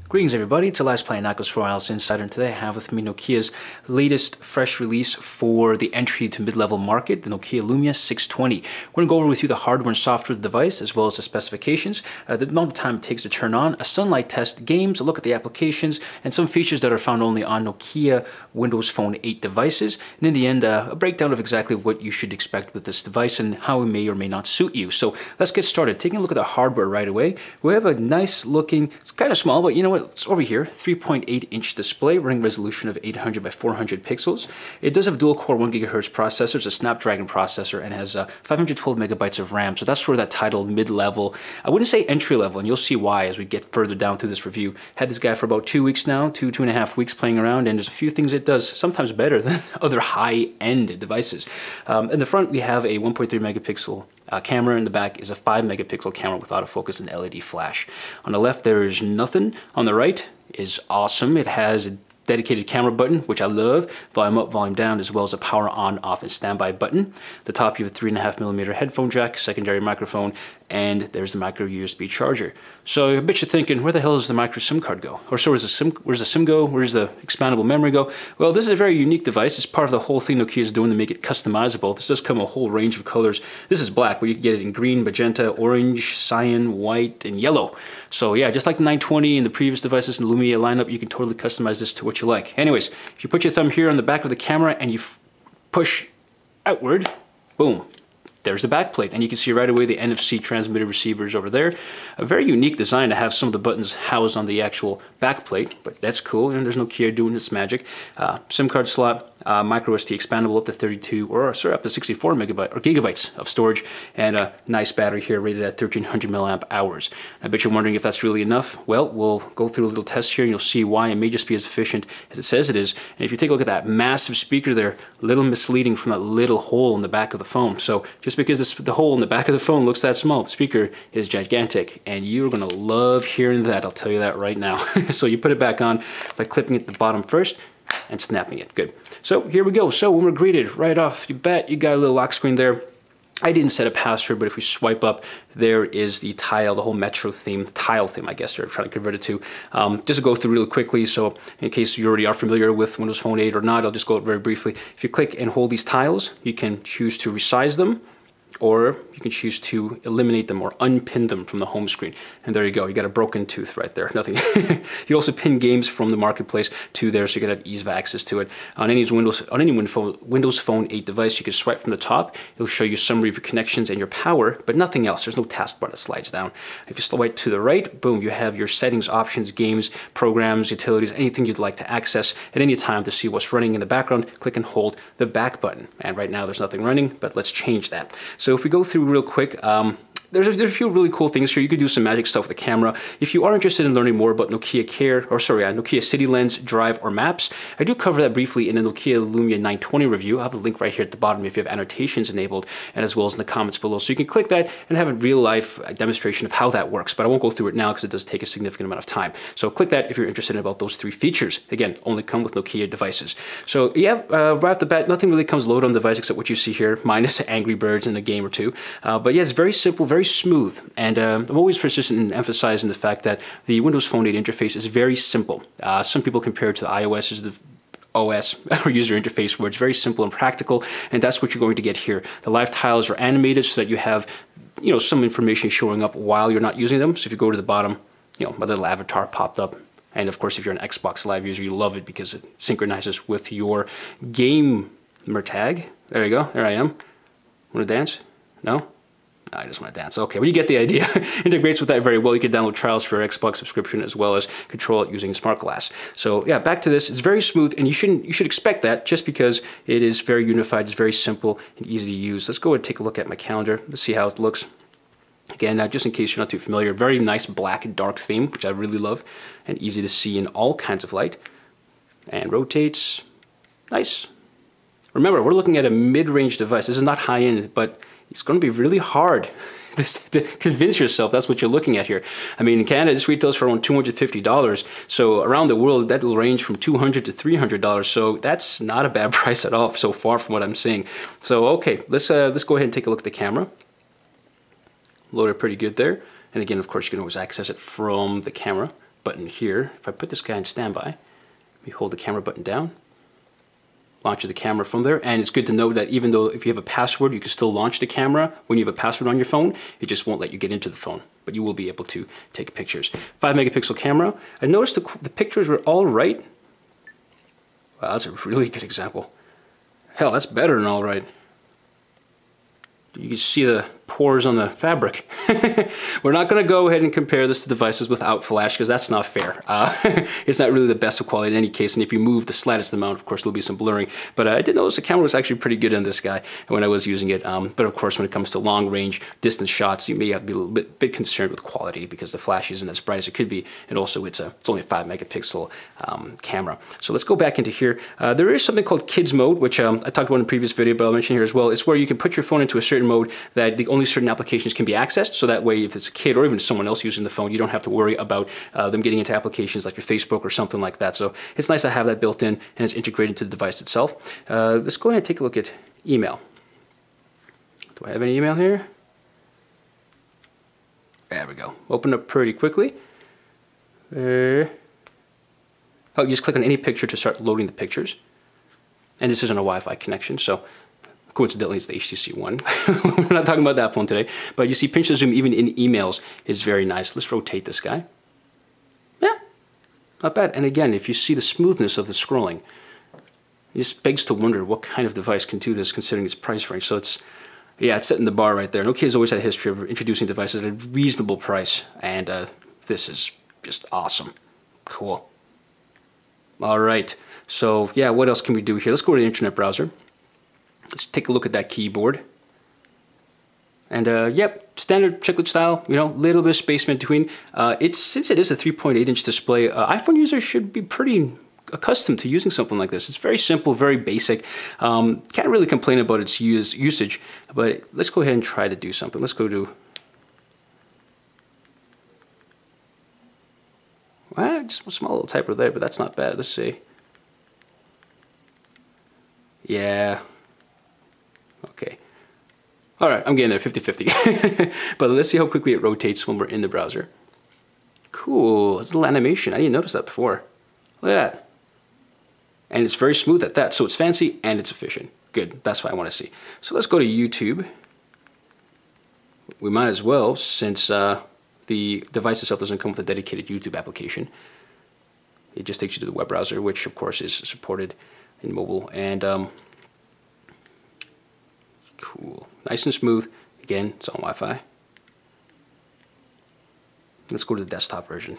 Greetings everybody, it's Elias playing Knuckles for Wireless Insider, and today I have with me Nokia's latest fresh release for the entry to mid-level market, the Nokia Lumia 620. We're going to go over with you the hardware and software of the device, as well as the specifications, the amount of time it takes to turn on, a sunlight test, games, a look at the applications, and some features that are found only on Nokia Windows Phone 8 devices, and in the end, a breakdown of exactly what you should expect with this device and how it may or may not suit you. So let's get started. Taking a look at the hardware right away, we have a nice looking, it's kind of small, but you know what? It's over here, 3.8-inch display, running resolution of 800 by 400 pixels. It does have dual-core 1 GHz processor, it's a Snapdragon processor, and has 512 megabytes of RAM. So that's sort of that title mid-level. I wouldn't say entry-level, and you'll see why as we get further down through this review. Had this guy for about 2 weeks now, two and a half weeks playing around, and there's a few things it does sometimes better than other high-end devices. In the front, we have a 1.3 megapixel camera. In the back is a 5 megapixel camera with autofocus and LED flash. On the left, there is nothing. On the right is awesome. It has a dedicated camera button, which I love, volume up, volume down, as well as a power on, off, and standby button. At the top, you have a 3.5mm headphone jack, secondary microphone, and there's the micro USB charger. So I bet you're thinking, where the hell does the micro SIM card go? Or so where's the SIM go? Where's the expandable memory go? Well, this is a very unique device. It's part of the whole thing Nokia is doing to make it customizable. This does come a whole range of colors. This is black, but you can get it in green, magenta, orange, cyan, white, and yellow. So yeah, just like the 920 and the previous devices in the Lumia lineup, you can totally customize this to what you like. Anyways, if you put your thumb here on the back of the camera and you push outward, boom. There's the back plate, and you can see right away the NFC transmitter receivers over there. A very unique design to have some of the buttons housed on the actual back plate, but that's cool, and there's Nokia doing its magic. SIM card slot, micro SD expandable up to 32, or sorry, up to 64 gigabytes of storage, and a nice battery here rated at 1300 milliamp hours. I bet you're wondering if that's really enough. Well, we'll go through a little test here, and you'll see why it may just be as efficient as it says it is. And if you take a look at that massive speaker there, a little misleading from that little hole in the back of the phone. So just because the hole in the back of the phone looks that small, the speaker is gigantic, and you're going to love hearing that, I'll tell you that right now. So you put it back on by clipping it at the bottom first and snapping it. Good. So here we go. So when we're greeted right off the bat, you got a little lock screen there. I didn't set a password, but if we swipe up, there is the tile, the whole Metro theme, the tile theme, I guess they're trying to convert it to. Just to go through really quickly, so in case you already are familiar with Windows Phone 8 or not, I'll just go very briefly. If you click and hold these tiles, you can choose to resize them, or you can choose to eliminate them or unpin them from the home screen. And there you go, you got a broken tooth right there, nothing. You also pin games from the marketplace to there, so you can have ease of access to it. On any Windows Phone 8 device, you can swipe from the top. It'll show you summary of your connections and your power, but nothing else. There's no taskbar that slides down. If you swipe to the right, boom, you have your settings, options, games, programs, utilities, anything you'd like to access at any time to see what's running in the background. Click and hold the back button. And right now there's nothing running, but let's change that. So if we go through real quick, there's a few really cool things here. You could do some magic stuff with the camera. If you are interested in learning more about Nokia City Lens, Drive, or Maps, I do cover that briefly in the Nokia Lumia 920 review. I'll have a link right here at the bottom if you have annotations enabled, and as well as in the comments below. So you can click that and have a real-life demonstration of how that works, but I won't go through it now because it does take a significant amount of time. So click that if you're interested in about those three features. Again, only come with Nokia devices. So yeah, right off the bat, nothing really comes loaded on the device except what you see here, minus Angry Birds and a game or two. But yeah, it's very simple, very smooth, and I'm always persistent in emphasizing the fact that the Windows Phone 8 interface is very simple. Some people compare it to the iOS as the OS or user interface, where it's very simple and practical, and that's what you're going to get here. The live tiles are animated so that you have, some information showing up while you're not using them. So if you go to the bottom, my little avatar popped up. And of course, if you're an Xbox Live user, you love it because it synchronizes with your gamer tag. There you go. There I am. Want to dance? No? I just want to dance. Okay, well, you get the idea. Integrates with that very well. You can download trials for your Xbox subscription as well as control it using Smart Glass. So yeah, back to this. It's very smooth, and you should expect that just because it is very unified. It's very simple and easy to use. Let's go and take a look at my calendar. Let's see how it looks. Again, just in case you're not too familiar, very nice black and dark theme, which I really love, and easy to see in all kinds of light. And rotates. Nice. Remember, we're looking at a mid-range device. This is not high-end, but it's going to be really hard to convince yourself that's what you're looking at here. I mean, in Canada, this retails for around $250. So around the world, that will range from $200 to $300. So that's not a bad price at all so far from what I'm seeing. So, okay, let's go ahead and take a look at the camera. loaded pretty good there. And again, of course, you can always access it from the camera button here. If I put this guy in standby, we hold the camera button down, launches the camera from there. And it's good to know that even though if you have a password, you can still launch the camera when you have a password on your phone. It just won't let you get into the phone, but you will be able to take pictures. 5 megapixel camera. I noticed the pictures were all right. Wow, that's a really good example. Hell, that's better than all right. You can see the pores on the fabric. We're not going to go ahead and compare this to devices without flash because that's not fair. It's not really the best of quality in any case, and if you move the slightest amount, of course, there'll be some blurring. But I did notice the camera was actually pretty good on this guy when I was using it. But of course, when it comes to long range, distance shots, you may have to be a little bit concerned with quality because the flash isn't as bright as it could be, and also it's only a 5 megapixel camera. So let's go back into here. There is something called Kids Mode, which I talked about in a previous video, but I'll mention here as well. It's where you can put your phone into a certain mode that only certain applications can be accessed, so that way if it's a kid or even someone else using the phone, you don't have to worry about them getting into applications like your Facebook or something like that. So it's nice to have that built in and it's integrated into the device itself. Let's go ahead and take a look at email. Do I have any email here? There we go. Open up pretty quickly. Oh, you just click on any picture to start loading the pictures. And this isn't a Wi-Fi connection, so coincidentally, it's the HTC One. We're not talking about that phone today, but you see pinch to zoom even in emails is very nice. Let's rotate this guy. Yeah, not bad. And again, if you see the smoothness of the scrolling, it just begs to wonder what kind of device can do this considering its price range. So it's setting the bar right there. Nokia's always had a history of introducing devices at a reasonable price, and this is just awesome. Cool. All right. So yeah, what else can we do here? Let's go to the internet browser. Let's take a look at that keyboard. And yep, standard chiclet style, little bit of space in between. Since it is a 3.8-inch display, iPhone users should be pretty accustomed to using something like this. It's very simple, very basic. Can't really complain about its usage, but let's go ahead and try to do something. Let's go to... just a small little typo there, but that's not bad. Let's see. Yeah. Okay. All right, I'm getting there, 50-50. But let's see how quickly it rotates when we're in the browser. Cool, it's a little animation. I didn't notice that before. Look at that. And it's very smooth at that, so it's fancy and it's efficient. Good, that's what I want to see. So let's go to YouTube. We might as well, since the device itself doesn't come with a dedicated YouTube application. It just takes you to the web browser, which of course is supported in mobile. And cool, nice and smooth. Again, it's on Wi-Fi. Let's go to the desktop version.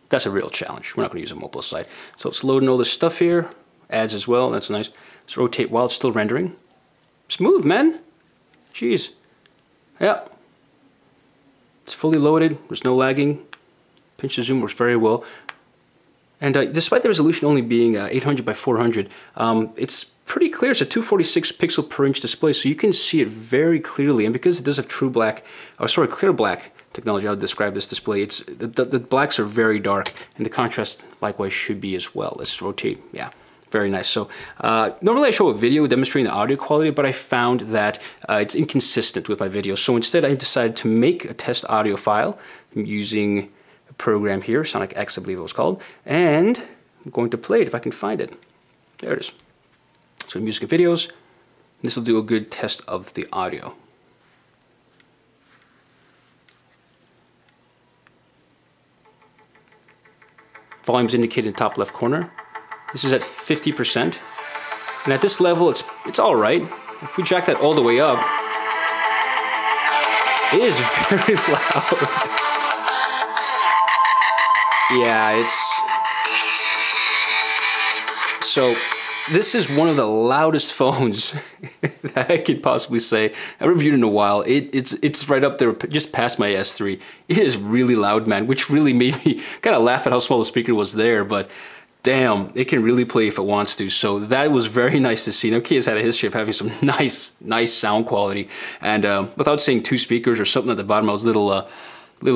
That's a real challenge. We're not going to use a mobile site. So it's loading all this stuff here. Ads as well, that's nice. Let's rotate while it's still rendering. Smooth, man. Jeez. Yeah. It's fully loaded. There's no lagging. Pinch to zoom works very well. And despite the resolution only being 800 by 400, it's pretty clear. It's a 246 pixel per inch display, so you can see it very clearly. And because it does have clear black technology, I would describe this display. The blacks are very dark, and the contrast likewise should be as well. Let's rotate. Yeah, very nice. So normally I show a video demonstrating the audio quality, but I found that it's inconsistent with my video. So instead, I decided to make a test audio file using a program here, Sonic X, I believe it was called, and I'm going to play it if I can find it. There it is. So music and videos. This will do a good test of the audio. Volume's indicated in the top left corner. This is at 50%. And at this level, it's all right. If we jack that all the way up, it is very loud. Yeah, so this is one of the loudest phones that I could possibly say. I reviewed it in a while. It's right up there, just past my S3. It is really loud, man, which really made me kind of laugh at how small the speaker was there, but damn, it can really play if it wants to. So that was very nice to see. Nokia's had a history of having some nice sound quality, and without saying two speakers or something at the bottom, I was a little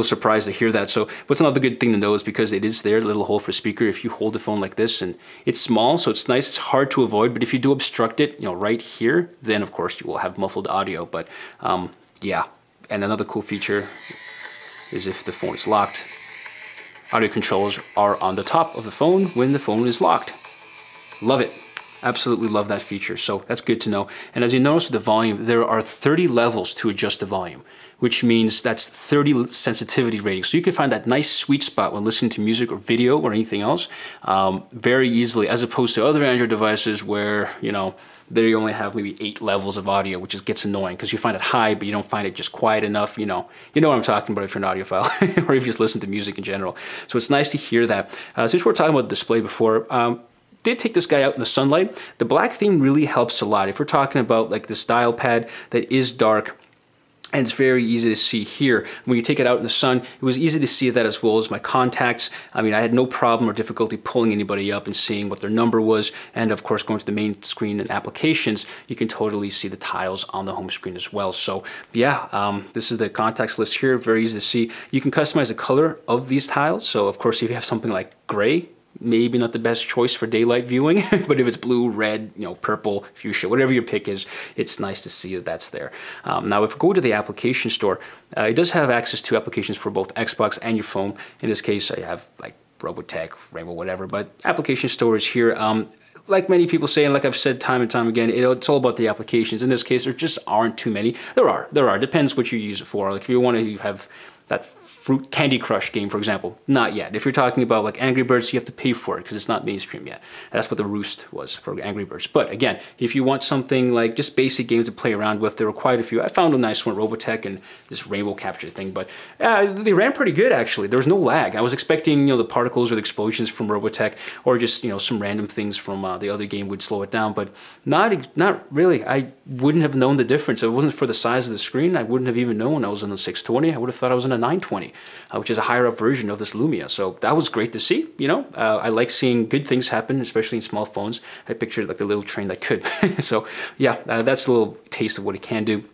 surprised to hear that. So what's another good thing to know is because it is there, the little hole for speaker, if you hold the phone like this, and it's small, so it's nice, it's hard to avoid, but if you do obstruct it, right here, then of course you will have muffled audio. But yeah, And another cool feature is if the phone is locked, audio controls are on the top of the phone when the phone is locked. Love it. Absolutely love that feature. So that's good to know. And as you notice with the volume, there are 30 levels to adjust the volume, which means that's 30 sensitivity ratings. So you can find that nice sweet spot when listening to music or video or anything else very easily, as opposed to other Android devices where, you know, they only have maybe 8 levels of audio, which just gets annoying because you find it high, but you don't find it just quiet enough. You know what I'm talking about if you're an audiophile or if you just listen to music in general. So it's nice to hear that. Since we were talking about the display before, did take this guy out in the sunlight. The black theme really helps a lot. If we're talking about like this dial pad that is dark, and it's very easy to see here. When you take it out in the sun, it was easy to see that as well as my contacts. I mean, I had no problem or difficulty pulling anybody up and seeing what their number was. And of course, going to the main screen and applications, you can totally see the tiles on the home screen as well. So yeah, this is the contacts list here, very easy to see. You can customize the color of these tiles. So of course, if you have something like gray, maybe not the best choice for daylight viewing, but if it's blue, red, you know, purple, fuchsia, whatever your pick is, it's nice to see that that's there. Now, if we go to the application store, it does have access to applications for both Xbox and your phone. In this case, I have like Robotech, Rainbow, whatever, but application store is here. Like many people say, and like I've said time and time again, it's all about the applications. In this case, there just aren't too many. There are. Depends what you use it for. Like if you want to have that Fruit Candy Crush game, for example, not yet. If you're talking about like Angry Birds, you have to pay for it because it's not mainstream yet. That's what the Roost was for Angry Birds. But again, if you want something like just basic games to play around with, there were quite a few. I found a nice one, Robotech and this rainbow capture thing, but they ran pretty good actually. There was no lag. I was expecting, you know, the particles or the explosions from Robotech or just, you know, some random things from the other game would slow it down, but not really. I wouldn't have known the difference. If it wasn't for the size of the screen, I wouldn't have even known I was on a 620. I would have thought I was on a 920. Which is a higher up version of this Lumia. So that was great to see, you know. I like seeing good things happen, especially in small phones. I pictured like the little train that could. So yeah, that's a little taste of what it can do.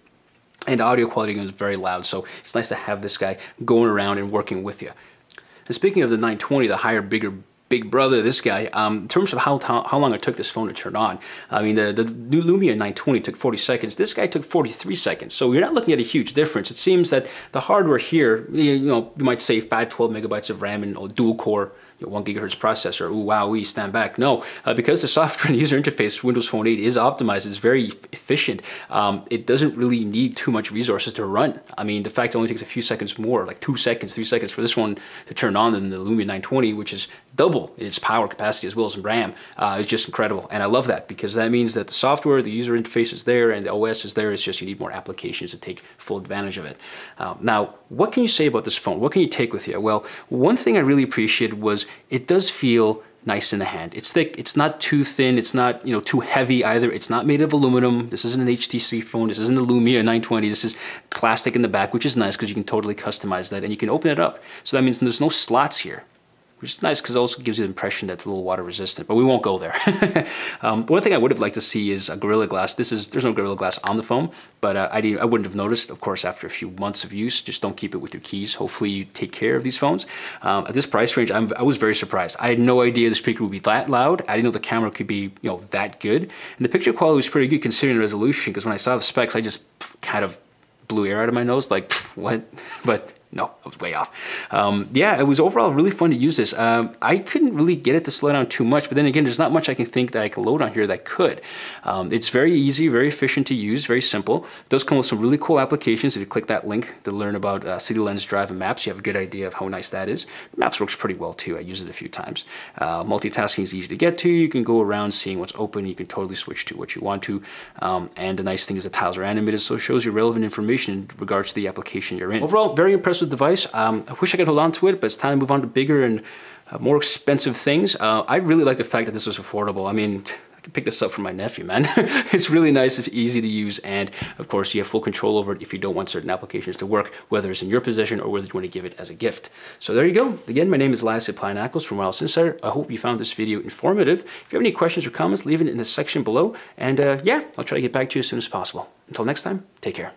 And audio quality is very loud, so it's nice to have this guy going around and working with you. And speaking of the 920, the higher, bigger, big brother, this guy, in terms of how long it took this phone to turn on, I mean, the new Lumia 920 took 40 seconds. This guy took 43 seconds. So you're not looking at a huge difference. It seems that the hardware here, you know, you might say 512 megabytes of RAM and dual core, 1 gigahertz processor. Ooh, wow, we stand back. No, because the software and user interface for Windows Phone 8 is optimized, it's very efficient. It doesn't really need too much resources to run. I mean, the fact it only takes a few seconds more, like 2 seconds, 3 seconds for this one to turn on than the Lumia 920, which is double its power capacity as well as in RAM, is just incredible. And I love that because that means that the software, the user interface is there and the OS is there. It's just you need more applications to take full advantage of it. Now, what can you say about this phone? What can you take with you? Well, one thing I really appreciated was it does feel nice in the hand. It's thick. It's not too thin. It's not, you know, too heavy either. It's not made of aluminum. This isn't an HTC phone. This isn't a Lumia 920. This is plastic in the back, which is nice because you can totally customize that and you can open it up. So that means there's no slots here, which is nice because it also gives you the impression that it's a little water resistant, but we won't go there. One thing I would have liked to see is a Gorilla Glass. There's no Gorilla Glass on the phone, but I wouldn't have noticed, of course, after a few months of use. Just don't keep it with your keys. Hopefully you take care of these phones. At this price range, I was very surprised. I had no idea the speaker would be that loud. I didn't know the camera could be, you know, that good. And the picture quality was pretty good considering the resolution, because when I saw the specs, I just kind of blew air out of my nose, like, what? But no, I was way off. Yeah, it was overall really fun to use this. I couldn't really get it to slow down too much, but then again, there's not much I can think that I can load on here that could. It's very easy, very efficient to use, very simple. It does come with some really cool applications. If you click that link to learn about City Lens, Drive, and Maps, you have a good idea of how nice that is. Maps works pretty well too. I used it a few times. Multitasking is easy to get to. You can go around seeing what's open. You can totally switch to what you want to. And the nice thing is the tiles are animated, so it shows you relevant information in regards to the application you're in. Overall, very impressed with the device. I wish I could hold on to it, but it's time to move on to bigger and more expensive things. I really like the fact that this was affordable. I mean, I could pick this up for my nephew, man. It's really nice, it's easy to use, and of course you have full control over it if you don't want certain applications to work, whether it's in your possession or whether you want to give it as a gift. So there you go. Again, my name is Elias Planackles from Wireless Insider. I hope you found this video informative. If you have any questions or comments, leave it in the section below, and yeah, I'll try to get back to you as soon as possible. Until next time, take care.